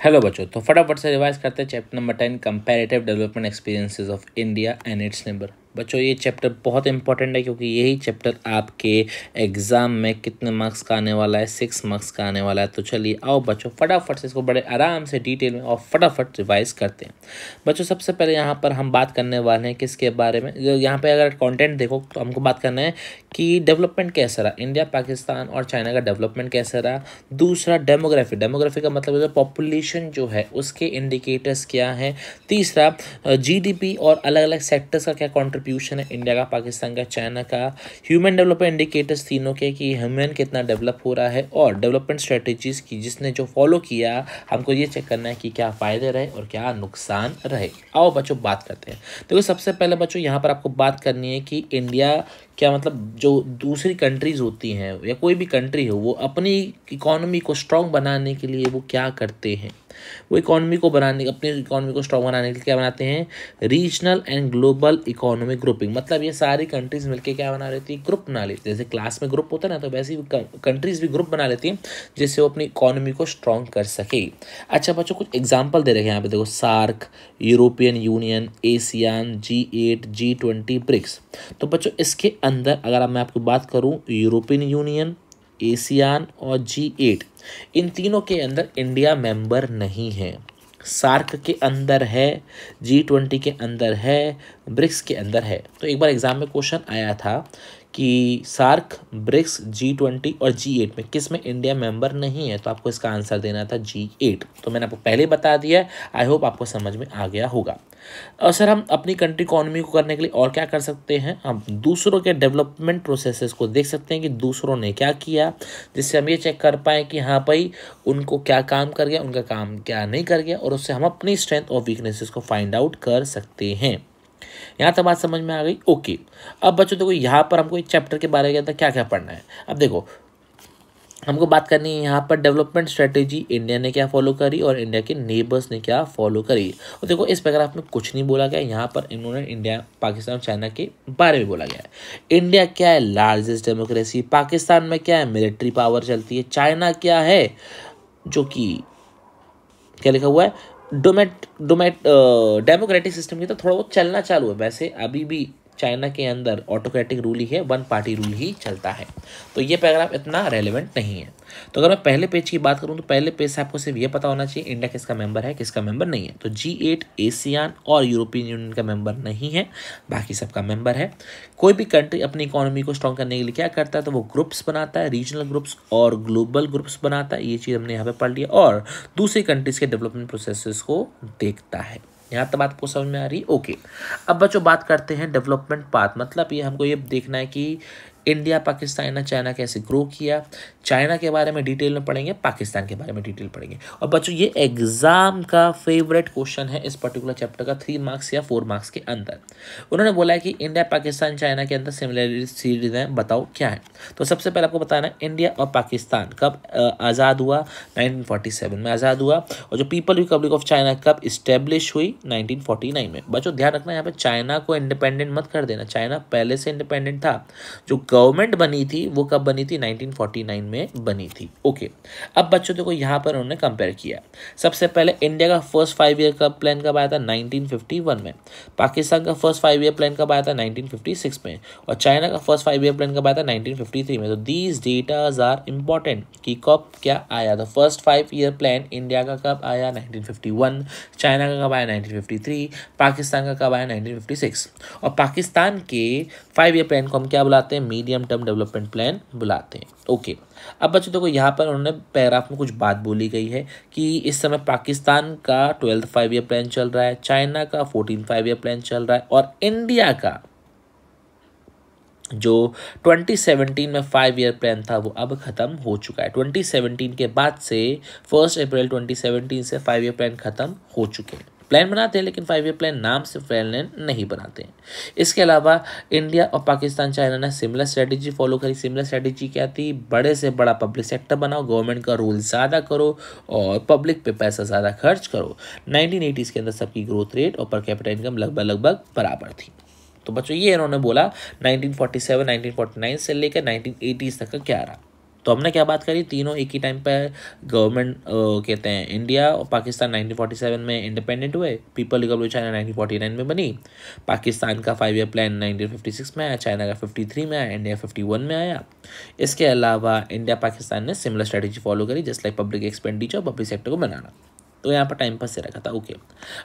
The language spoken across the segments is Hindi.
हेलो बच्चों, तो फटाफट से रिवाइज करते हैं chapter number 10 comparative development experiences of India and it's neighbour. बच्चों ये चैप्टर बहुत इंपॉर्टेंट है क्योंकि यही चैप्टर आपके एग्जाम में कितने मार्क्स का आने वाला है, 6 मार्क्स का आने वाला है। तो चलिए आओ बच्चों फटाफट से इसको बड़े आराम से डिटेल में और फटाफट रिवाइज करते हैं। बच्चों सबसे पहले यहाँ पर हम बात करने वाले हैं किसके बारे में। यहाँ पे अगर कंटेंट देखो तो हमको बात करना है कि डेवलपमेंट कैसा रहा, इंडिया पाकिस्तान और चाइना का डेवलपमेंट कैसा रहा। दूसरा डेमोग्राफी का मतलब पॉपुलेशन जो है उसके इंडिकेटर्स क्या है। तीसरा जीडीपी और अलग अलग सेक्टर्स का क्या कंट्रीब्यूशन है, इंडिया का, पाकिस्तान का, चाइना का। ह्यूमन डेवलपमेंट इंडिकेटर्स तीनों के कि ह्यूमन कितना डेवलप हो रहा है, और डेवलपमेंट स्ट्रेटेजीज की जिसने जो फॉलो किया हमको ये चेक करना है कि क्या फ़ायदे रहे और क्या नुकसान रहे। आओ बच्चों बात करते हैं। देखो सबसे पहले बच्चों यहाँ पर आपको बात करनी है कि इंडिया क्या मतलब जो दूसरी कंट्रीज़ होती हैं या कोई भी कंट्री हो वो अपनी इकोनॉमी को स्ट्रॉन्ग बनाने के लिए वो क्या करते हैं। वो अपनी इकोनॉमी को स्ट्रॉन्ग बनाने के लिए क्या बनाते हैं, regional and global economic grouping. मतलब ये सारी कंट्रीज मिलकर क्या बना लेती है, ग्रुप बना लेती है। जैसे क्लास में ग्रुप होता है ना, तो वैसे ही कंट्रीज भी ग्रुप बना लेती हैं जिससे वो अपनी इकोनॉमी को स्ट्रॉन्ग कर सके। अच्छा बच्चों कुछ एग्जाम्पल दे रखे हैं यहाँ पे, देखो SAARC, European Union, ASEAN, G8, G20, BRICS. तो बच्चों इसके अंदर अगर मैं आपको बात करूं, यूरोपियन यूनियन, एशियान और G8 इन तीनों के अंदर इंडिया मेंबर नहीं है। सार्क के अंदर है, G20 के अंदर है, ब्रिक्स के अंदर है। तो एक बार एग्जाम में क्वेश्चन आया था कि सार्क, ब्रिक्स, G20 और G8 में किस में इंडिया मेंबर नहीं है, तो आपको इसका आंसर देना था G8। तो मैंने आपको पहले बता दिया, आई होप आपको समझ में आ गया होगा। और सर हम अपनी कंट्री इकोनॉमी को करने के लिए और क्या कर सकते हैं, हम दूसरों के डेवलपमेंट प्रोसेसेस को देख सकते हैं कि दूसरों ने क्या किया, जिससे हम ये चेक कर पाएँ कि हाँ भाई उनको क्या काम कर गया, उनका काम क्या नहीं कर गया, और उससे हम अपनी स्ट्रेंथ और वीकनेसेस को फाइंड आउट कर सकते हैं। यहाँ तक बात समझ में आ गई। ओके अब बच्चों देखो यहाँ पर हमको एक चैप्टर के बारे में क्या क्या पढ़ना है। अब देखो हमको बात करनी है यहाँ पर डेवलपमेंट स्ट्रेटेजी इंडिया ने क्या फॉलो करी और इंडिया के नेबर्स ने क्या फॉलो करी। और देखो इस पैराग्राफ में कुछ नहीं बोला गया, यहाँ पर इन्होंने इंडिया, पाकिस्तान और चाइना के बारे में बोला गया है। इंडिया क्या है, लार्जेस्ट डेमोक्रेसी। पाकिस्तान में क्या है, मिलिट्री पावर चलती है। चाइना क्या है, जो कि क्या लिखा हुआ है, डेमोक्रेटिक सिस्टम की तो थोड़ा बहुत चलना चालू है। वैसे अभी भी चाइना के अंदर ऑटोक्रेटिक रूल ही है, वन पार्टी रूल ही चलता है। तो ये पैराग्राफ इतना रेलेवेंट नहीं है। तो अगर मैं पहले पेज की बात करूं तो पहले पेज से आपको सिर्फ ये पता होना चाहिए इंडिया किसका मेंबर है, किसका मेंबर नहीं है। तो G8 एशियान और यूरोपियन यूनियन का मेंबर नहीं है, बाकी सबका मेंबर है। कोई भी कंट्री अपनी इकोनॉमी को स्ट्रॉन्ग करने के लिए क्या करता है, तो वो ग्रुप्स बनाता है, रीजनल ग्रुप्स और ग्लोबल ग्रुप्स बनाता है। ये चीज़ हमने यहाँ पे पढ़ लिया, और दूसरी कंट्रीज के डेवलपमेंट प्रोसेसेस को देखता है। यहाँ तक बात आपको समझ में आ रही है। ओके अब बच्चों बात करते हैं डेवलपमेंट पाथ। मतलब ये हमको ये देखना है कि इंडिया, पाकिस्तान, चाइना कैसे ग्रो किया। चाइना के बारे में डिटेल में पढ़ेंगे, पाकिस्तान के बारे में डिटेल पढ़ेंगे। और बच्चों ये एग्जाम का फेवरेट क्वेश्चन है इस पर्टिकुलर चैप्टर का, 3 मार्क्स या 4 मार्क्स के अंदर। उन्होंने बोला है कि इंडिया, पाकिस्तान, चाइना के अंदर सिमिलरिटीज हैं, बताओ क्या है। तो सबसे पहले आपको बताना है इंडिया और पाकिस्तान कब आज़ाद हुआ, 1947 में आज़ाद हुआ। और जो पीपल रिपब्लिक ऑफ चाइना कब इस्टेब्लिश हुई, 1949 में। बच्चों ध्यान रखना यहाँ पे चाइना को इंडिपेंडेंट मत कर देना, चाइना पहले से इंडिपेंडेंट था। जो गवर्नमेंट बनी थी वो कब बनी थी, 1949 में बनी थी। ओके अब बच्चों देखो यहाँ पर उन्होंने कंपेयर किया। सबसे पहले इंडिया का फर्स्ट 5 ईयर का प्लान कब आया था, 1951 में। पाकिस्तान का फर्स्ट 5 ईयर प्लान कब आया था, 1956 में। और चाइना का फर्स्ट 5 ईयर प्लान कब आया था, 1953 में। तो दीज डेटाज आर इंपॉर्टेंट कि कब क्या आया। तो फर्स्ट 5 ईयर प्लान इंडिया का कब आया, 1951। चाइना का कब आया, 1953। पाकिस्तान का कब आया, 1956। और पाकिस्तान के 5 ईयर प्लान को हम क्या बुलाते हैं, मीडियम टर्म डेवलपमेंट प्लान बुलाते हैं। ओके अब बच्चों देखो यहाँ पर उन्होंने पैराग्राफ में कुछ बात बोली गई है कि इस समय पाकिस्तान का 12th 5 ईयर प्लान चल रहा है, चाइना का 14th 5 ईयर प्लान चल रहा है, और इंडिया का जो 2017 में 5 ईयर प्लान था वो अब खत्म हो चुका है। 2017 के बाद से 1 अप्रैल 2017 से 5 ईयर प्लान खत्म हो चुके हैं। प्लान बनाते हैं लेकिन 5 ईयर प्लान नाम से प्लान नहीं बनाते हैं। इसके अलावा इंडिया और पाकिस्तान, चाइना ने सिमिलर स्ट्रेटेजी फॉलो करी। सिमिलर स्ट्रेटेजी क्या थी, बड़े से बड़ा पब्लिक सेक्टर बनाओ, गवर्नमेंट का रोल ज़्यादा करो और पब्लिक पे पैसा ज़्यादा खर्च करो। 1980s के अंदर सबकी ग्रोथ रेट और पर कैपिटा इनकम लगभग बराबर थी। तो बच्चों ये इन्होंने बोला 1947 1949 से लेकर 1980s तक का क्या रहा। तो हमने क्या बात करी, तीनों एक ही टाइम पर गवर्नमेंट कहते हैं इंडिया और पाकिस्तान 1947 में इंडिपेंडेंट हुए, पीपल रिपब्लिक चाइना 1949 में बनी, पाकिस्तान का 5 ईयर प्लान 1956 में आया, चाइना का 53 में आया, इंडिया 51 में आया। इसके अलावा इंडिया पाकिस्तान ने सिमिलर स्ट्रेटेजी फॉलो करी, just like public expenditure, public sector को बनाना। तो यहाँ पर टाइम पास से रखा था। ओके,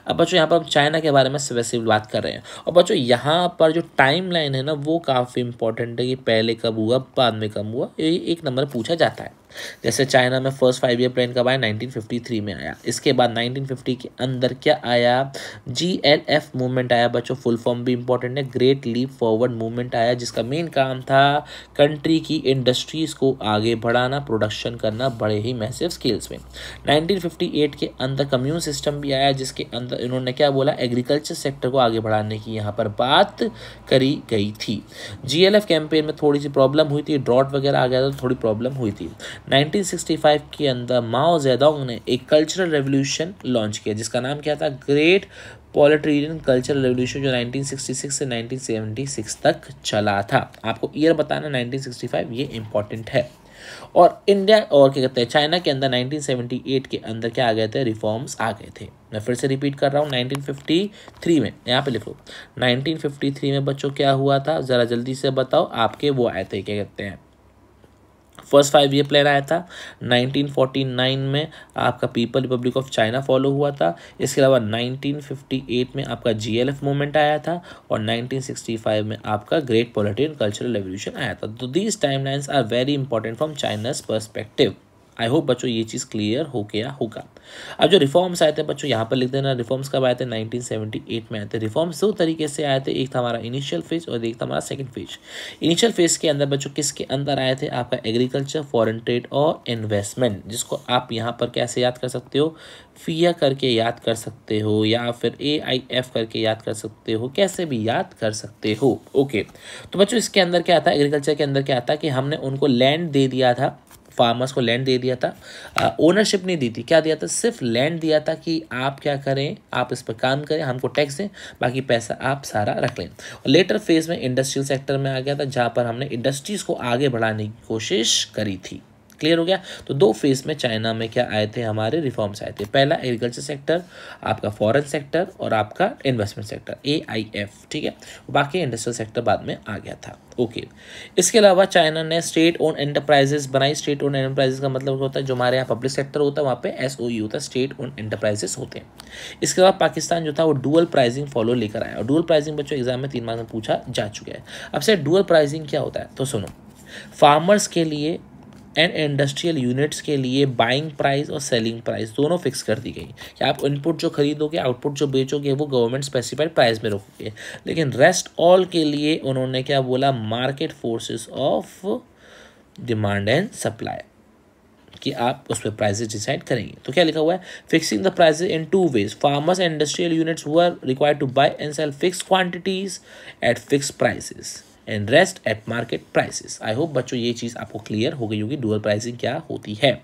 अब बच्चों यहाँ पर हम चाइना के बारे में स्पेसिफिक बात कर रहे हैं, और बच्चों यहाँ पर जो टाइम लाइन है ना वो काफ़ी इंपॉर्टेंट है कि पहले कब हुआ बाद में कब हुआ, ये एक नंबर पूछा जाता है। जैसे चाइना में फर्स्ट 5 ईयर प्लान कब आया, 1953 में आया। इसके बाद 1950 के अंदर क्या आया, GLF मूवमेंट आया। बच्चों फुल फॉर्म भी इंपॉर्टेंट है, ग्रेट लीप फॉरवर्ड मूवमेंट आया, जिसका मेन काम था कंट्री की इंडस्ट्रीज को आगे बढ़ाना, प्रोडक्शन करना बड़े ही मैसिव स्केल्स में। 1958 के अंदर कम्यून सिस्टम भी आया, जिसके अंदर इन्होंने क्या बोला, एग्रीकल्चर सेक्टर को आगे बढ़ाने की यहाँ पर बात करी गई थी। GLF कैंपेन में थोड़ी सी प्रॉब्लम हुई थी, ड्रॉट वगैरह आ गया था, थोड़ी प्रॉब्लम हुई थी। 1965 के अंदर माओ जेडोंग ने एक कल्चरल रेवोल्यूशन लॉन्च किया, जिसका नाम क्या था, ग्रेट प्रोलेटेरियन कल्चरल रेवोल्यूशन, जो 1966 से 1976 तक चला था। आपको ईयर बताना 1965, ये इंपॉर्टेंट है। और इंडिया और क्या कहते हैं चाइना के अंदर 1978 के अंदर क्या आ गए थे, रिफॉर्म्स आ गए थे। मैं फिर से रिपीट कर रहा हूँ, 1953 में, यहाँ पे लिख लो 1953 में बच्चों क्या हुआ था, ज़रा जल्दी से बताओ। आपके वो आए थे, क्या कहते हैं, फर्स्ट 5 ईयर प्लान आया था। 1949 में आपका people Republic of China follow हुआ था। इसके अलावा 1958 में आपका GLF मूवमेंट आया था, और 1965 में आपका ग्रेट प्रोलेटेरियन कल्चरल रेवोल्यूशन आया था। तो these timelines are very important from China's perspective. I hope बच्चों ये चीज़ क्लियर हो गया होगा। अब जो रिफॉर्म्स आए थे बच्चों, यहाँ पर लिख देना, रिफॉर्म्स कब आए थे, 1978 में आए थे। रिफॉर्म्स दो तरीके से आए थे, एक था हमारा इनिशियल फेज और एक था हमारा सेकंड फेज। इनिशियल फेज के अंदर बच्चों किसके अंदर आए थे, आपका एग्रीकल्चर, फॉरेन ट्रेड और इन्वेस्टमेंट, जिसको आप यहाँ पर कैसे याद कर सकते हो, फिया करके याद कर सकते हो, या फिर AIF करके याद कर सकते हो, कैसे भी याद कर सकते हो। ओके, तो बच्चों इसके अंदर क्या था, एग्रीकल्चर के अंदर क्या था कि हमने उनको लैंड दे दिया था, फार्मर्स को लैंड दे दिया था, ओनरशिप नहीं दी थी। क्या दिया था, सिर्फ लैंड दिया था कि आप क्या करें, आप इस पर काम करें, हमको टैक्स दें, बाकी पैसा आप सारा रख लें। और लेटर फेज में इंडस्ट्रियल सेक्टर में आ गया था, जहाँ पर हमने इंडस्ट्रीज को आगे बढ़ाने की कोशिश करी थी। क्लियर हो गया। तो दो फेज में चाइना में क्या आए थे, हमारे रिफॉर्म्स आए थे। पहला एग्रीकल्चर सेक्टर, आपका फॉरेन सेक्टर और आपका इन्वेस्टमेंट सेक्टर AIF, ठीक है। बाकी इंडस्ट्रियल सेक्टर बाद में आ गया था। ओके, इसके अलावा चाइना ने स्टेट ओन एंटरप्राइजेस बनाई। स्टेट ओन एंटरप्राइजेस का मतलब होता है जो हमारे यहाँ पब्लिक सेक्टर होता है वहाँ पे SOE होता है, स्टेट ओन एंटरप्राइजेस होते हैं। इसके अलावा पाकिस्तान जो था वो डुअल प्राइसिंग फॉलो लेकर आया, और डुअल प्राइसिंग बच्चों एग्जाम में 3 मार्क्स में पूछा जा चुका है। अब से डुअल प्राइसिंग क्या होता है, तो सुनो, फार्मर्स के लिए एंड इंडस्ट्रियल यूनिट्स के लिए बाइंग प्राइस और सेलिंग प्राइस दोनों फिक्स कर दी गई कि आप इनपुट जो खरीदोगे, आउटपुट जो बेचोगे वो गवर्नमेंट स्पेसिफाइड प्राइस में रखोगे। लेकिन रेस्ट ऑल के लिए उन्होंने क्या बोला, market forces of demand and supply, कि आप उस पर प्राइसेस डिसाइड करेंगे। तो क्या लिखा हुआ है, fixing the prices in 2 ways, farmers and industrial units were required to buy and sell fixed quantities at fixed prices and rest at market prices. I hope बच्चों ये चीज़ आपको क्लियर हो गई होगी, डुअल प्राइसिंग क्या होती है।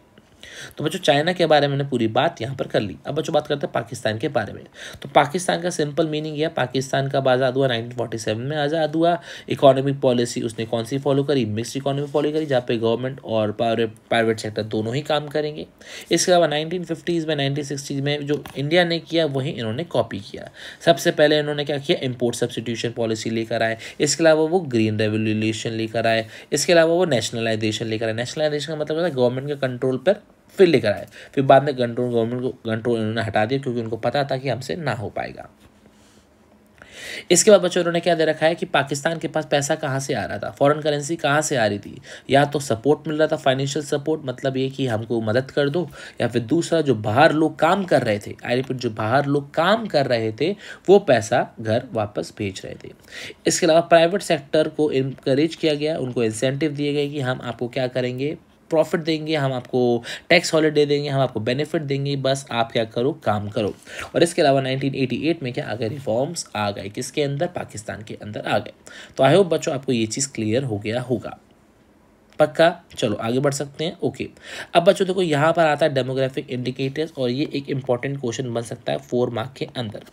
तो बच्चों चाइना के बारे में मैंने पूरी बात यहाँ पर कर ली। अब बच्चों बात करते हैं पाकिस्तान के बारे में। तो पाकिस्तान का सिंपल मीनिंग यह, पाकिस्तान कब आज़ाद हुआ, 1947 में आज़ाद हुआ। इकोनॉमिक पॉलिसी उसने कौन सी फॉलो करी, मिक्स्ड इकोनॉमी फॉलो करी, जहाँ पे गवर्नमेंट और प्राइवेट सेक्टर दोनों ही काम करेंगे। इसके अलावा 1950s में 1960s में जो इंडिया ने किया वही इन्होंने कॉपी किया। सबसे पहले इन्होंने क्या किया, इम्पोर्ट सब्सटीट्यूशन पॉलिसी लेकर आए। इसके अलावा वो ग्रीन रेवोल्यूशन लेकर आए। इसके अलावा वो नेशनलाइजेशन लेकर आए। नेशनलाइजेशन का मतलब होता है गवर्नमेंट के कंट्रोल पर फिर लेकर आए। फिर बाद में गवर्नमेंट को कंट्रोल इन्होंने हटा दिया, क्योंकि उनको पता था कि हमसे ना हो पाएगा। इसके बाद बच्चों इन्होंने क्या दे रखा है कि पाकिस्तान के पास पैसा कहाँ से आ रहा था, फॉरेन करेंसी कहाँ से आ रही थी, या तो सपोर्ट मिल रहा था, फाइनेंशियल सपोर्ट, मतलब ये कि हमको मदद कर दो, या फिर दूसरा जो बाहर लोग काम कर रहे थे, आई रिपीट, जो बाहर लोग काम कर रहे थे वो पैसा घर वापस भेज रहे थे। इसके अलावा प्राइवेट सेक्टर को इनकरेज किया गया, उनको इंसेंटिव दिए गए कि हम आपको क्या करेंगे, प्रॉफिट देंगे, हम आपको टैक्स हॉलिडे देंगे, हम आपको बेनिफिट देंगे, बस आप क्या करो, काम करो। और इसके अलावा 1988 में क्या आ गए, रिफॉर्म्स आ गए, किसके अंदर, पाकिस्तान के अंदर आ गए। तो आई होप बच्चों आपको ये चीज़ क्लियर हो गया होगा, पक्का। चलो आगे बढ़ सकते हैं। ओके, अब बच्चों देखो यहाँ पर आता है डेमोग्राफिक इंडिकेटर्स, और ये एक इंपॉर्टेंट क्वेश्चन बन सकता है 4 मार्क के अंदर।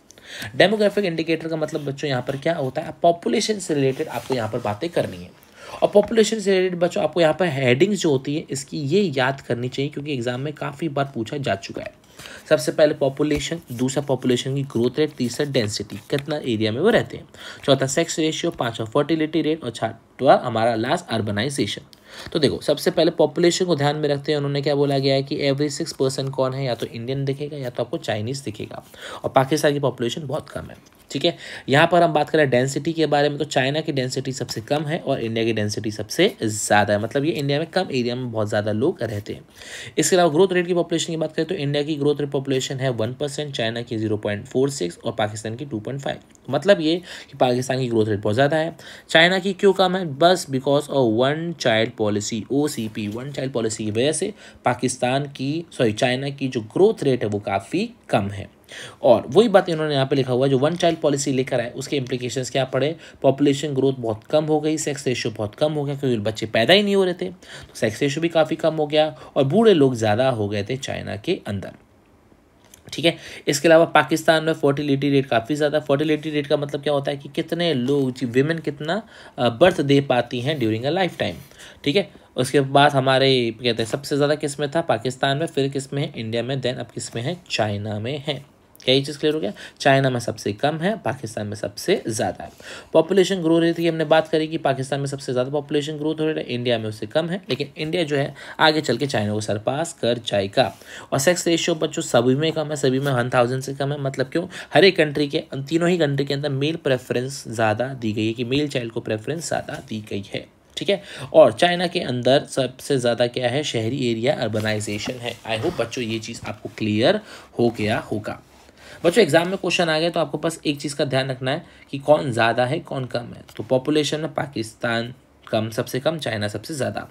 डेमोग्राफिक इंडिकेटर का मतलब बच्चों यहाँ पर क्या होता है, पॉपुलेशन से रिलेटेड आपको यहाँ पर बातें करनी है। और पॉपुलेशन से रिलेटेड बच्चों आपको यहाँ पर हेडिंग्स जो होती है इसकी ये याद करनी चाहिए, क्योंकि एग्जाम में काफ़ी बार पूछा जा चुका है। सबसे पहले पॉपुलेशन, दूसरा पॉपुलेशन की ग्रोथ रेट, तीसरा डेंसिटी, कितना एरिया में वो रहते हैं, चौथा सेक्स रेशियो, पांचवा फर्टिलिटी रेट और छठवा हमारा लास्ट अर्बनाइजेशन। तो देखो सबसे पहले पॉपुलेशन को ध्यान में रखते हैं उन्होंने क्या बोला गया है कि एवरी 6% कौन है, या तो इंडियन दिखेगा या तो आपको चाइनीज दिखेगा, और पाकिस्तान की पॉपुलेशन बहुत कम है। ठीक है, यहाँ पर हम बात करें डेंसिटी के बारे में, तो चाइना की डेंसिटी सबसे कम है और इंडिया की डेंसिटी सबसे ज़्यादा है, मतलब ये इंडिया में कम एरिया में बहुत ज़्यादा लोग रहते हैं। इसके अलावा ग्रोथ रेट की पॉपुलेशन की बात करें तो इंडिया की ग्रोथ रेट पॉपुलेशन है 1%, चाइना की 0.46 और पाकिस्तान की 2.5। मतलब ये कि पाकिस्तान की ग्रोथ रेट बहुत ज़्यादा है। चाइना की क्यों कम है? बस because of one child policy, OCP, one child policy की वजह से चाइना की जो ग्रोथ रेट है वो काफ़ी कम है। और वही बात इन्होंने यहाँ पे लिखा हुआ है, जो वन चाइल्ड पॉलिसी लेकर आए उसके इंप्लीकेशंस क्या पड़े, पॉपुलेशन ग्रोथ बहुत कम हो गई, सेक्स रेशियो बहुत कम हो गया क्योंकि बच्चे पैदा ही नहीं हो रहे थे, तो सेक्स रेशियो भी काफ़ी कम हो गया और बूढ़े लोग ज़्यादा हो गए थे चाइना के अंदर। ठीक है, इसके अलावा पाकिस्तान में फर्टिलिटी रेट काफ़ी ज़्यादा। फर्टिलिटी रेट का मतलब क्या होता है कि कितने लोग, विमेन कितना बर्थ दे पाती हैं ड्यूरिंग अ लाइफ टाइम। ठीक है, उसके बाद हमारे कहते हैं सबसे ज़्यादा किस में था, पाकिस्तान में, फिर किस में है, इंडिया में, देन अब किस में है, चाइना में है। क्या ये चीज़ क्लियर हो गया? चाइना में सबसे कम है, पाकिस्तान में सबसे ज़्यादा है। पॉपुलेशन ग्रो रेट की हमने बात करी कि पाकिस्तान में सबसे ज़्यादा पॉपुलेशन ग्रोथ हो रही है, इंडिया में उससे कम है, लेकिन इंडिया जो है आगे चल के चाइना को सरपास कर जाएगा। और सेक्स रेशियो बच्चों सभी में कम है, सभी में 1000 से कम है। मतलब क्यों? हर एक कंट्री के, तीनों ही कंट्री के अंदर मेल प्रेफरेंस ज़्यादा दी गई है, कि मेल चाइल्ड को प्रेफरेंस ज़्यादा दी गई है। ठीक है, और चाइना के अंदर सबसे ज़्यादा क्या है, शहरी एरिया अर्बनाइजेशन है। आई होप बच्चों ये चीज़ आपको क्लियर हो गया होगा। बच्चों एग्जाम में क्वेश्चन आ गए तो आपको बस एक चीज़ का ध्यान रखना है कि कौन ज़्यादा है कौन कम है। तो पॉपुलेशन में पाकिस्तान कम, सबसे कम, चाइना सबसे ज़्यादा।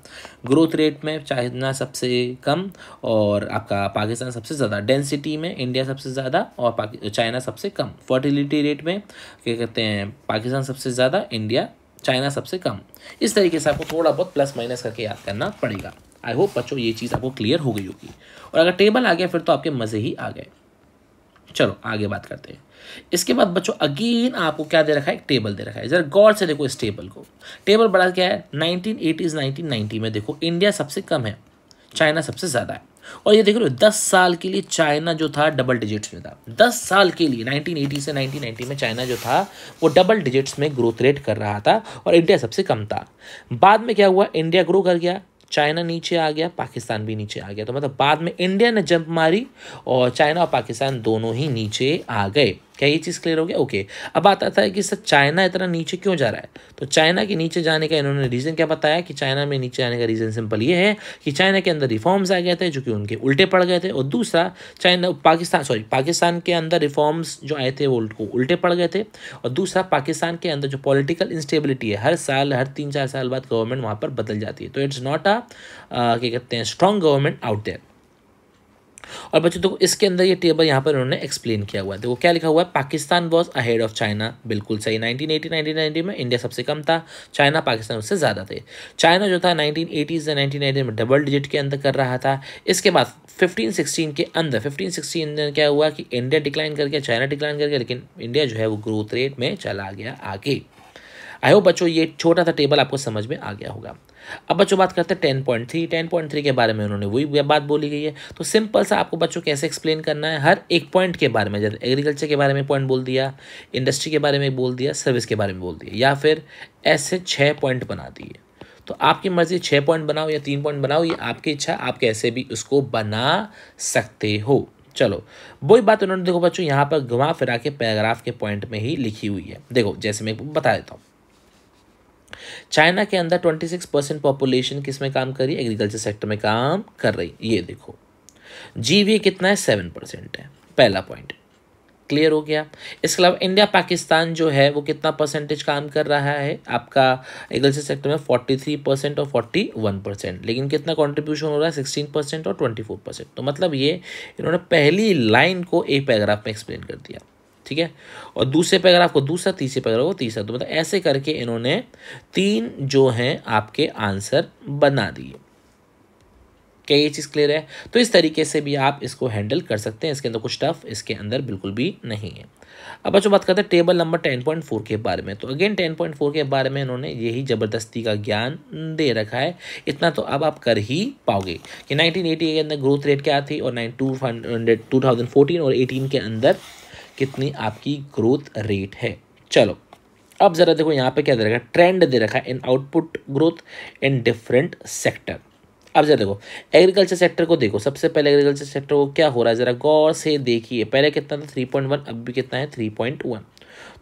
ग्रोथ रेट में चाइना सबसे कम और आपका पाकिस्तान सबसे ज़्यादा। डेंसिटी में इंडिया सबसे ज़्यादा और चाइना सबसे कम। फर्टिलिटी रेट में क्या कहते हैं, पाकिस्तान सबसे ज़्यादा, इंडिया, चाइना सबसे कम। इस तरीके से आपको थोड़ा बहुत प्लस माइनस करके याद करना पड़ेगा। आई होप बच्चों ये चीज़ आपको क्लियर हो गई होगी, और अगर टेबल आ गया फिर तो आपके मज़े ही आ गए। चलो आगे बात करते हैं। इसके बाद बच्चों अगेन आपको क्या दे रखा है, एक टेबल दे रखा है। जरा गौर से देखो इस टेबल को। टेबल बड़ा क्या है, 1980s 1990 में देखो इंडिया सबसे कम है, चाइना सबसे ज़्यादा है। और ये देख लो 10 साल के लिए चाइना जो था डबल डिजिट्स में था। 10 साल के लिए 1980 से 1990 में चाइना जो था वो डबल डिजिट्स में ग्रोथ रेट कर रहा था और इंडिया सबसे कम था। बाद में क्या हुआ, इंडिया ग्रो कर गया, चाइना नीचे आ गया, पाकिस्तान भी नीचे आ गया। तो मतलब बाद में इंडिया ने जंप मारी और चाइना और पाकिस्तान दोनों ही नीचे आ गए। क्या ये चीज़ क्लियर हो गया? ओके। अब आता था कि सर चाइना इतना नीचे क्यों जा रहा है, तो चाइना के नीचे जाने का इन्होंने रीज़न क्या बताया कि चाइना में नीचे आने का रीज़न सिंपल ये है कि चाइना के अंदर रिफॉर्म्स आ गए थे जो कि उनके उल्टे पड़ गए थे, और दूसरा पाकिस्तान के अंदर रिफॉर्म्स जो आए थे वो उल्टे पड़ गए थे, और दूसरा पाकिस्तान के अंदर जो पॉलिटिकल इंस्टेबिलिटी है, हर साल हर 3-4 साल बाद गवर्नमेंट वहाँ पर बदल जाती है, तो इट्स नॉट क्या कहते हैं स्ट्रॉन्ग गवर्नमेंट आउट देयर। और बच्चों देखो इसके अंदर ये टेबल यहाँ पर उन्होंने एक्सप्लेन किया हुआ है। देखो क्या लिखा हुआ है, Pakistan was ahead of China, बिल्कुल सही। 1980-1990 में इंडिया सबसे कम था, चाइना पाकिस्तान उससे ज़्यादा थे। चाइना जो था 1980s से 1990 में डबल डिजिट के अंदर कर रहा था। इसके बाद 15-16 के अंदर 15-16 क्या हुआ कि इंडिया डिक्लाइन कर गया, चाइना डिक्लाइन कर गया, लेकिन इंडिया जो है वो ग्रोथ रेट में चला गया आगे। आई होप बच्चों ये छोटा सा टेबल आपको समझ में आ गया होगा। अब बच्चों बात करते हैं 10.3 के बारे में उन्होंने वही बात बोली गई है। तो सिंपल सा आपको बच्चों कैसे एक्सप्लेन करना है, हर एक पॉइंट के बारे में, जैसे एग्रीकल्चर के बारे में पॉइंट बोल दिया, इंडस्ट्री के बारे में बोल दिया, सर्विस के बारे में बोल दिया, या फिर ऐसे 6 पॉइंट बना दिए। तो आपकी मर्जी 6 पॉइंट बनाओ या 3 पॉइंट बनाओ, ये आपकी इच्छा, आप कैसे भी उसको बना सकते हो। चलो वही बात उन्होंने देखो बच्चों यहाँ पर घुमा फिरा के पैराग्राफ के पॉइंट में ही लिखी हुई है। देखो जैसे मैं बता देता हूँ, चाइना के अंदर 26% पॉपुलेशन किस में काम कर रही है, एग्रीकल्चर सेक्टर में काम कर रही है। ये देखो जीवी कितना है, 7% है, पहला पॉइंट क्लियर हो गया। इसके अलावा इंडिया पाकिस्तान जो है वो कितना परसेंटेज काम कर रहा है आपका एग्रीकल्चर सेक्टर में, 43% और 41%, लेकिन कितना कंट्रीब्यूशन हो रहा है, 16% और 24%। तो मतलब ये इन्होंने पहली लाइन को एक पैराग्राफ में एक्सप्लेन कर दिया, ठीक है, और दूसरे पैराग्राफ को दूसरा, तीसरे पैराग्राफ को तीसरा। तो मतलब ऐसे करके इन्होंने 3 जो हैं आपके आंसर बना दिए। क्या ये चीज़ क्लियर है? तो इस तरीके से भी आप इसको हैंडल कर सकते हैं, इसके अंदर कुछ टफ इसके अंदर बिल्कुल भी नहीं है। अब बच्चों बात करते हैं टेबल नंबर 10.4 के बारे में। तो अगेन 10.4 के बारे में इन्होंने यही ज़बरदस्ती का ज्ञान दे रखा है। इतना तो अब आप कर ही पाओगे कि 1980 के अंदर ग्रोथ रेट क्या थी और 2014 और 18 के अंदर कितनी आपकी ग्रोथ रेट है। चलो अब ज़रा देखो यहाँ पे क्या दे रखा है, ट्रेंड दे रखा है in output growth in different sector. अब जरा देखो एग्रीकल्चर सेक्टर को देखो, सबसे पहले एग्रीकल्चर सेक्टर को क्या हो रहा है ज़रा गौर से देखिए। पहले कितना था 3.1, अब भी कितना है 3.1।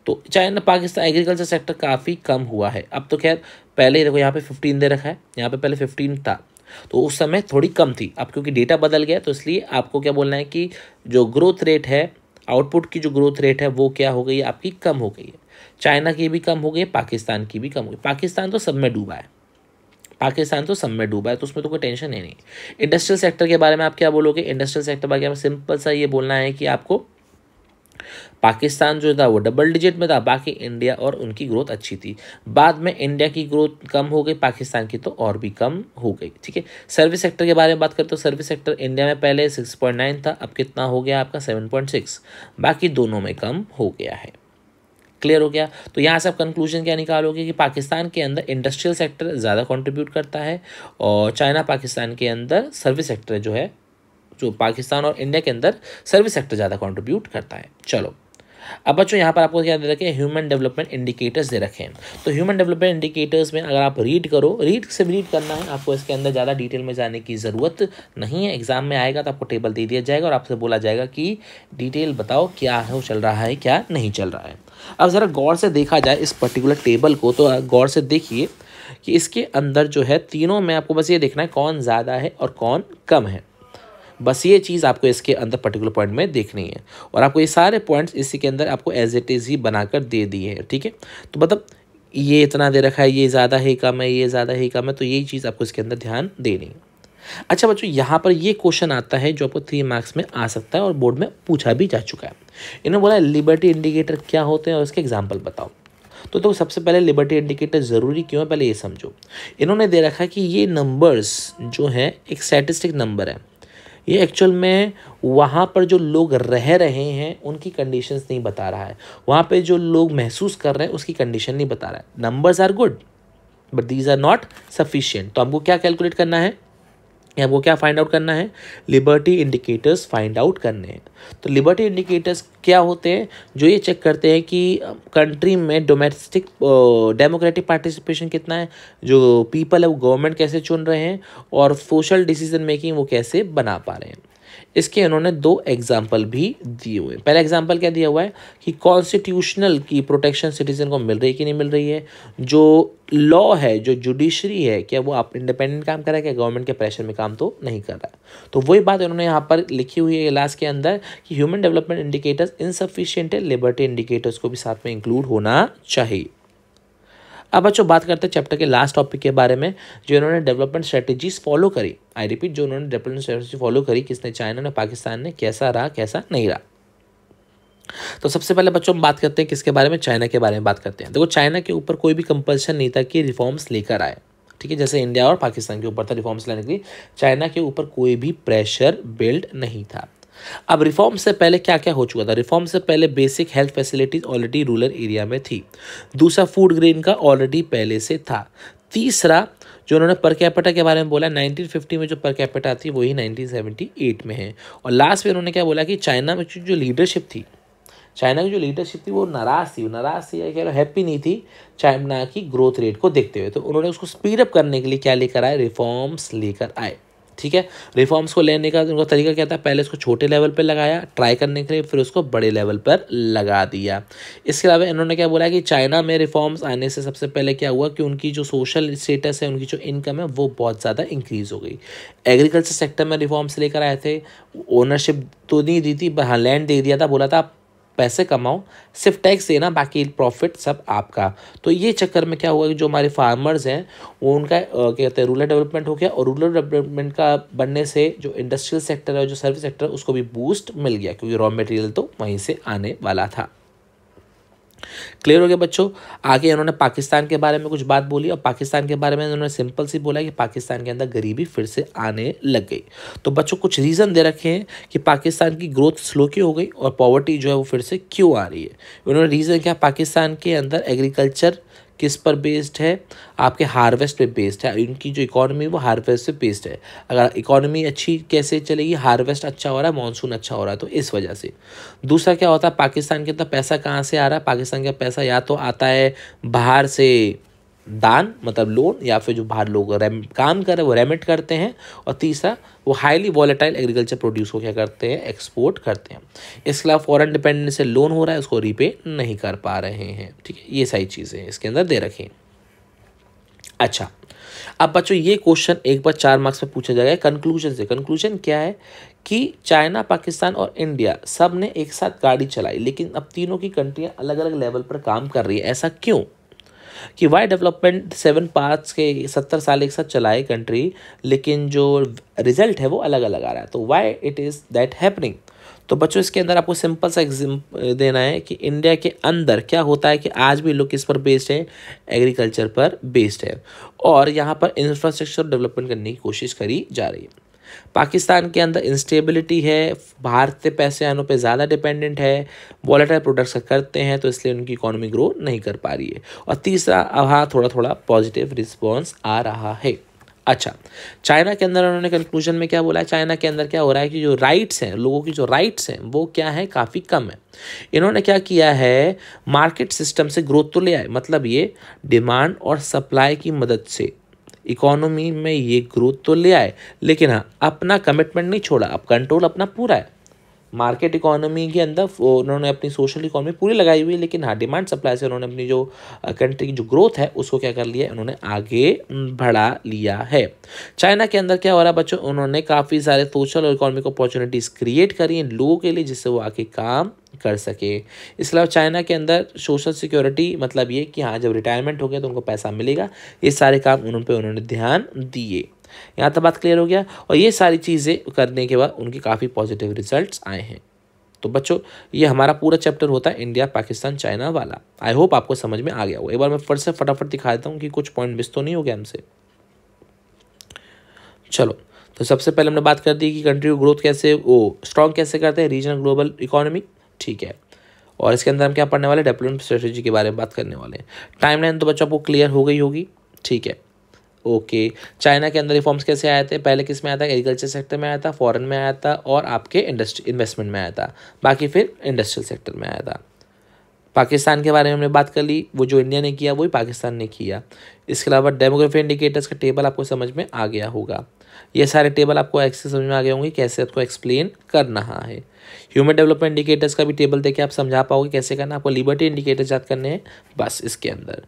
तो चाइना पाकिस्तान एग्रीकल्चर सेक्टर काफ़ी कम हुआ है। अब तो खैर पहले ही देखो यहाँ पे 15 दे रखा है, यहाँ पे पहले 15 था तो उस समय थोड़ी कम थी। अब क्योंकि डेटा बदल गया तो इसलिए आपको क्या बोलना है कि जो ग्रोथ रेट है, आउटपुट की जो ग्रोथ रेट है वो क्या हो गई है आपकी, कम हो गई है। चाइना की भी कम हो गई, पाकिस्तान की भी कम हो गई। पाकिस्तान तो सब में डूबा है, पाकिस्तान तो सब में डूबा है, तो उसमें तो कोई टेंशन ही नहीं। इंडस्ट्रियल सेक्टर के बारे में आप क्या बोलोगे? इंडस्ट्रियल सेक्टर बारे में सिंपल सा ये बोलना है कि आपको पाकिस्तान जो था वो डबल डिजिट में था, बाकी इंडिया और उनकी ग्रोथ अच्छी थी। बाद में इंडिया की ग्रोथ कम हो गई, पाकिस्तान की तो और भी कम हो गई। ठीक है, सर्विस सेक्टर के बारे में बात करते तो सर्विस सेक्टर इंडिया में पहले 6.9 था, अब कितना हो गया आपका 7.6, बाकी दोनों में कम हो गया है। क्लियर हो गया? तो यहाँ से आप कंक्लूजन क्या निकालोगे कि पाकिस्तान के अंदर इंडस्ट्रियल सेक्टर ज़्यादा कंट्रीब्यूट करता है और चाइना पाकिस्तान के अंदर सर्विस सेक्टर जो है, जो पाकिस्तान और इंडिया के अंदर सर्विस सेक्टर ज़्यादा कंट्रीब्यूट करता है। चलो अब बच्चों यहाँ पर आपको क्या दे रखे हैं, ह्यूमन डेवलपमेंट इंडिकेटर्स दे रखे हैं। तो ह्यूमन डेवलपमेंट इंडिकेटर्स में अगर आप रीड करो, रीड करना है आपको, इसके अंदर ज़्यादा डिटेल में जाने की ज़रूरत नहीं है। एग्जाम में आएगा तो आपको टेबल दे दिया जाएगा और आपसे बोला जाएगा कि डिटेल बताओ क्या है वो चल रहा है क्या नहीं चल रहा है। अब ज़रा गौर से देखा जाए इस पर्टिकुलर टेबल को, तो गौर से देखिए कि इसके अंदर जो है तीनों में आपको बस ये देखना है कौन ज़्यादा है और कौन कम है। बस ये चीज़ आपको इसके अंदर पर्टिकुलर पॉइंट में देखनी है और आपको ये सारे पॉइंट्स इसी के अंदर आपको एज इट इज़ ही बनाकर दे दिए हैं। ठीक है, तो मतलब ये इतना दे रखा है, ये ज़्यादा है कम है, ये ज़्यादा है कम है, तो यही चीज़ आपको इसके अंदर ध्यान देनी है। अच्छा बच्चों यहाँ पर ये क्वेश्चन आता है जो आपको 3 मार्क्स में आ सकता है और बोर्ड में पूछा भी जा चुका है। इन्होंने बोला लिबर्टी इंडिकेटर क्या होते हैं और इसके एग्जाम्पल बताओ। तो सबसे पहले लिबर्टी इंडिकेटर ज़रूरी क्यों है पहले ये समझो। इन्होंने दे रखा है कि ये नंबर्स जो है एक स्टैटिस्टिक नंबर है, ये एक्चुअल में वहाँ पर जो लोग रह रहे हैं उनकी कंडीशंस नहीं बता रहा है, वहाँ पे जो लोग महसूस कर रहे हैं उसकी कंडीशन नहीं बता रहा है। Numbers are good but these are not sufficient. तो हमको क्या कैलकुलेट करना है, आपको क्या फाइंड आउट करना है, लिबर्टी इंडिकेटर्स फाइंड आउट करने हैं। तो लिबर्टी इंडिकेटर्स क्या होते हैं, जो ये चेक करते हैं कि कंट्री में डोमेस्टिक डेमोक्रेटिक पार्टिसिपेशन कितना है, जो पीपल है वो गवर्नमेंट कैसे चुन रहे हैं और सोशल डिसीजन मेकिंग वो कैसे बना पा रहे हैं। इसके उन्होंने 2 एग्जाम्पल भी दिए हुए हैं। पहला एग्जाम्पल क्या दिया हुआ है कि कॉन्स्टिट्यूशनल की प्रोटेक्शन सिटीजन को मिल रही है कि नहीं मिल रही है, जो लॉ है, जो जुडिशरी है, क्या वो आप इंडिपेंडेंट काम कर रहा है, क्या गवर्नमेंट के प्रेशर में काम तो नहीं कर रहा है। तो वही बात उन्होंने यहाँ पर लिखी हुई है लास्ट के अंदर कि ह्यूमन डेवलपमेंट इंडिकेटर्स इनसफिशिएंट है, लिबर्टी इंडिकेटर्स को भी साथ में इंक्लूड होना चाहिए। अब बच्चों बात करते हैं चैप्टर के लास्ट टॉपिक के बारे में, जो इन्होंने डेवलपमेंट स्ट्रेटेजीज फॉलो करी। आई रिपीट, जो उन्होंने डेवलपमेंट स्ट्रेटेजी फॉलो करी, किसने, चाइना ने, पाकिस्तान ने, कैसा रहा कैसा नहीं रहा। तो सबसे पहले बच्चों हम बात करते हैं किसके बारे में, चाइना के बारे में बात करते हैं। देखो चाइना के ऊपर कोई भी कंपल्सन नहीं था कि रिफॉर्म्स लेकर आए। ठीक है, जैसे इंडिया और पाकिस्तान के ऊपर था रिफॉर्म्स लाने के लिए, चाइना के ऊपर कोई भी प्रेशर बिल्ड नहीं था। अब रिफॉर्म से पहले क्या क्या हो चुका था, रिफॉर्म से पहले basic health facilities already rural area में थी। दूसरा, फूड ग्रेन का ऑलरेडी पहले से था। तीसरा, जो उन्होंने पर कैपिटा के बारे में बोला, 1950 में जो पर कैपिटा थी वही 1978 में है। और लास्ट में उन्होंने क्या बोला कि चाइना में जो लीडरशिप थी, चाइना की जो लीडरशिप थी वो नाराज़ थी कह लो हैप्पी नहीं थी चाइना की ग्रोथ रेट को देखते हुए। तो उन्होंने उसको स्पीड अप करने के लिए क्या लेकर आए, रिफॉर्म्स लेकर आए। ठीक है, रिफॉर्म्स को लेने का उनका तरीका क्या था, पहले उसको छोटे लेवल पर लगाया ट्राई करने के लिए, फिर उसको बड़े लेवल पर लगा दिया। इसके अलावा इन्होंने क्या बोला कि चाइना में रिफॉर्म्स आने से सबसे पहले क्या हुआ कि उनकी जो सोशल स्टेटस है, उनकी जो इनकम है वो बहुत ज़्यादा इंक्रीज़ हो गई। एग्रीकल्चर सेक्टर में रिफॉर्म्स लेकर आए थे, ओनरशिप तो नहीं दी थी, हाँ लैंड दे दिया था, बोला था पैसे कमाओ, सिर्फ टैक्स देना, बाकी प्रॉफिट सब आपका। तो ये चक्कर में क्या हुआ कि जो हमारे फार्मर्स हैं वो उनका क्या कहते हैं रूरल डेवलपमेंट हो गया, और रूरल डेवलपमेंट का बनने से जो इंडस्ट्रियल सेक्टर है, जो सर्विस सेक्टर है, उसको भी बूस्ट मिल गया क्योंकि रॉ मटेरियल तो वहीं से आने वाला था। क्लियर हो गया बच्चों। आगे उन्होंने पाकिस्तान के बारे में कुछ बात बोली और पाकिस्तान के बारे में उन्होंने सिंपल सी बोला कि पाकिस्तान के अंदर गरीबी फिर से आने लग गई। तो बच्चों कुछ रीज़न दे रखे हैं कि पाकिस्तान की ग्रोथ स्लो क्यों हो गई और पॉवर्टी जो है वो फिर से क्यों आ रही है। उन्होंने रीज़न क्या, पाकिस्तान के अंदर एग्रीकल्चर किस पर बेस्ड है, आपके हार्वेस्ट पे बेस्ड है। इनकी जो इकोनॉमी वो हार्वेस्ट पे बेस्ड है। अगर इकोनॉमी अच्छी कैसे चलेगी, हार्वेस्ट अच्छा हो रहा है, मानसून अच्छा हो रहा है, तो इस वजह से। दूसरा क्या होता है, पाकिस्तान के अंदर पैसा कहाँ से आ रहा है, पाकिस्तान का पैसा या तो आता है बाहर से दान मतलब लोन, या फिर जो बाहर लोग काम कर रहे हैं वो रेमिट करते हैं, और तीसरा वो हाईली वॉलेटाइल एग्रीकल्चर प्रोड्यूस को क्या करते हैं, एक्सपोर्ट करते हैं। इसके अलावा फॉरेन डिपेंडेंस से लोन हो रहा है, उसको रीपे नहीं कर पा रहे हैं। ठीक है, ये सारी चीज़ें इसके अंदर दे रखें। अच्छा, अब बच्चों ये क्वेश्चन एक बार 4 मार्क्स में पूछा जाएगा कंक्लूजन से। कंक्लूजन क्या है कि चाइना, पाकिस्तान और इंडिया सब ने एक साथ गाड़ी चलाई, लेकिन अब तीनों की कंट्रियां अलग अलग लेवल पर काम कर रही है। ऐसा क्यों कि वाई डेवलपमेंट 7 पार्ट्स के 70 साल एक साथ चलाए कंट्री, लेकिन जो रिजल्ट है वो अलग अलग आ रहा है। तो why it is that happening. तो बच्चों इसके अंदर आपको सिंपल सा एग्जाम्पल देना है कि इंडिया के अंदर क्या होता है कि आज भी लोग किस पर बेस्ड है, एग्रीकल्चर पर बेस्ड है, और यहाँ पर इंफ्रास्ट्रक्चर डेवलपमेंट करने की कोशिश करी जा रही है। पाकिस्तान के अंदर इंस्टेबिलिटी है, बाहर से पैसे आने पे ज़्यादा डिपेंडेंट है, वॉलेटाइल प्रोडक्ट्स करते हैं, तो इसलिए उनकी इकोनॉमी ग्रो नहीं कर पा रही है। और तीसरा, अब हाँ थोड़ा थोड़ा पॉजिटिव रिस्पॉन्स आ रहा है। अच्छा, चाइना के अंदर उन्होंने कंक्लूजन में क्या बोला है, चाइना के अंदर क्या हो रहा है कि जो राइट्स हैं, लोगों की जो राइट्स हैं वो क्या है, काफ़ी कम है। इन्होंने क्या किया है, मार्केट सिस्टम से ग्रोथ तो ले आए, मतलब ये डिमांड और सप्लाई की मदद से इकोनॉमी में ये ग्रोथ तो ले आए, लेकिन हाँ अपना कमिटमेंट नहीं छोड़ा, अब कंट्रोल अपना पूरा है। मार्केट इकोनॉमी के अंदर उन्होंने अपनी सोशल इकोनॉमी पूरी लगाई हुई है, लेकिन हाँ डिमांड सप्लाई से उन्होंने अपनी जो कंट्री की जो ग्रोथ है उसको क्या कर लिया है, उन्होंने आगे बढ़ा लिया है। चाइना के अंदर क्या हो रहा है बच्चों, उन्होंने काफ़ी सारे सोशल और इकोनॉमिक अपॉर्चुनिटीज़ क्रिएट करी हैं लोगों के लिए, जिससे वो आके काम कर सके। इसके अलावा चाइना के अंदर सोशल सिक्योरिटी, मतलब ये कि हाँ जब रिटायरमेंट हो गया तो उनको पैसा मिलेगा, ये सारे काम उन्होंने ध्यान दिए। यहाँ तक बात क्लियर हो गया, और ये सारी चीज़ें करने के बाद उनके काफ़ी पॉजिटिव रिजल्ट्स आए हैं। तो बच्चों ये हमारा पूरा चैप्टर होता है इंडिया, पाकिस्तान, चाइना वाला। आई होप आपको समझ में आ गया हो। एक बार मैं फिर से फटाफट दिखा देता हूँ कि कुछ पॉइंट मिस तो नहीं हो गया हमसे। चलो, तो सबसे पहले हमने बात कर दी कि कंट्री को ग्रोथ कैसे स्ट्रॉन्ग कैसे करते हैं, रीजनल ग्लोबल इकोनॉमी, ठीक है। और इसके अंदर हम क्या पढ़ने वाले, डेवलपमेंट स्ट्रेटेजी के बारे में बात करने वाले हैं। टाइमलाइन तो बच्चों आपको क्लियर हो गई होगी, ठीक है। ओके, चाइना के अंदर रिफॉर्म्स कैसे आए थे, पहले किस में आया था, एग्रीकल्चर सेक्टर में आया था, फॉरेन में आया था, और आपके इन्वेस्टमेंट में आया था, बाकी फिर इंडस्ट्रियल सेक्टर में आया था। पाकिस्तान के बारे में हमने बात कर ली, वो जो इंडिया ने किया वही पाकिस्तान ने किया। इसके अलावा डेमोग्राफी इंडिकेटर्स का टेबल आपको समझ में आ गया होगा। ये सारे टेबल आपको ऐसे समझ में आ गए होंगे कैसे आपको एक्सप्लेन करना है। ह्यूमन डेवलपमेंट इंडिकेटर्स का भी टेबल देके आप समझा पाओगे कैसे करना। आपको लिबर्टी इंडिकेटर्स याद करने हैं बस इसके अंदर।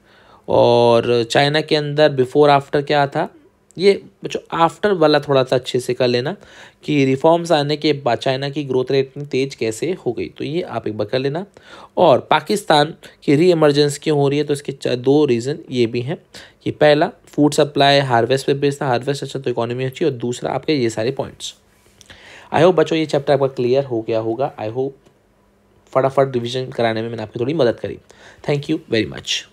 और चाइना के अंदर बिफोर आफ्टर क्या था, ये बच्चों आफ्टर वाला थोड़ा सा अच्छे से कर लेना कि रिफॉर्म्स आने के बाद चाइना की ग्रोथ रेट इतनी तेज कैसे हो गई, तो ये आप एक बार कर लेना। और पाकिस्तान की री एमरजेंस क्यों हो रही है, तो इसके 2 रीज़न ये भी हैं कि पहला फूड सप्लाई हार्वेस्ट पे बेस्ड था, हार्वेस्ट अच्छा तो इकोनॉमी अच्छी, और दूसरा आपके ये सारे पॉइंट्स। आई होप बच्चों ये चैप्टर आपका क्लियर हो गया होगा। आई होप फटाफट रिविजन कराने में मैंने आपकी थोड़ी मदद करी। Thank you very much.